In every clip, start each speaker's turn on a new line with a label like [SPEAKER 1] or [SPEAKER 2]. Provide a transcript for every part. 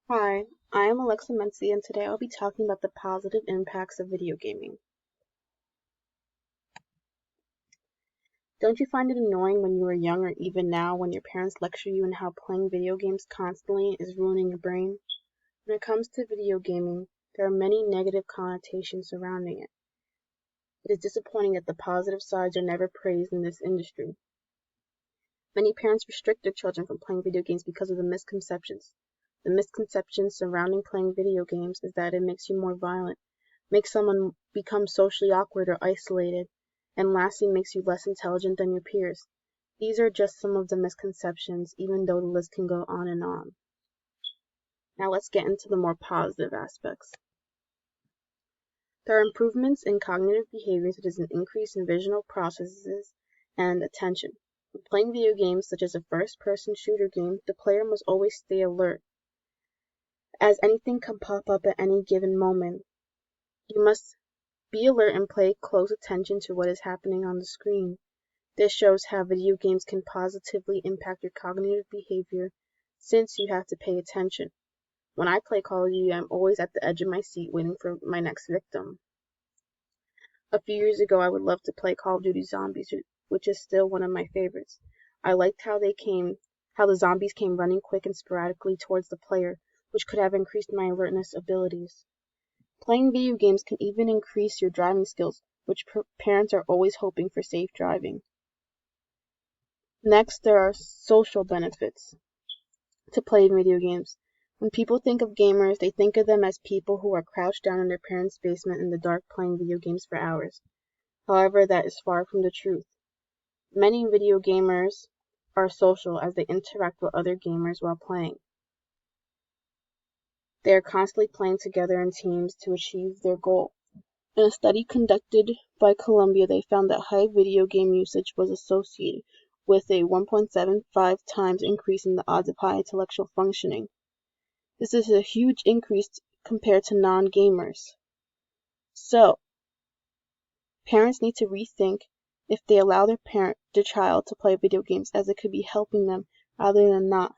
[SPEAKER 1] Hi, I am Alexa Mency, and today I'll be talking about the positive impacts of video gaming. Don't you find it annoying when you were young or even now when your parents lecture you on how playing video games constantly is ruining your brain? When it comes to video gaming, there are many negative connotations surrounding it. It is disappointing that the positive sides are never praised in this industry. Many parents restrict their children from playing video games because of the misconceptions. The misconceptions surrounding playing video games is that it makes you more violent, makes someone become socially awkward or isolated, and lastly makes you less intelligent than your peers. These are just some of the misconceptions, even though the list can go on and on. Now let's get into the more positive aspects. There are improvements in cognitive behavior such as an increase in visual processes and attention. When playing video games such as a first-person shooter game, the player must always stay alert, as anything can pop up at any given moment. You must be alert and pay close attention to what is happening on the screen. This shows how video games can positively impact your cognitive behavior since you have to pay attention. When I play Call of Duty, I'm always at the edge of my seat waiting for my next victim. A few years ago, I would love to play Call of Duty Zombies, which is still one of my favorites. I liked how the zombies came running quick and sporadically towards the player, which could have increased my alertness abilities. Playing video games can even increase your driving skills, which parents are always hoping for safe driving. Next, there are social benefits to playing video games. When people think of gamers, they think of them as people who are crouched down in their parents' basement in the dark playing video games for hours. However, that is far from the truth. Many video gamers are social as they interact with other gamers while playing. They are constantly playing together in teams to achieve their goal. In a study conducted by Columbia, they found that high video game usage was associated with a 1.75 times increase in the odds of high intellectual functioning. This is a huge increase compared to non-gamers. So, parents need to rethink if they allow their child to play video games, as it could be helping them rather than not.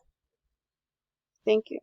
[SPEAKER 1] Thank you.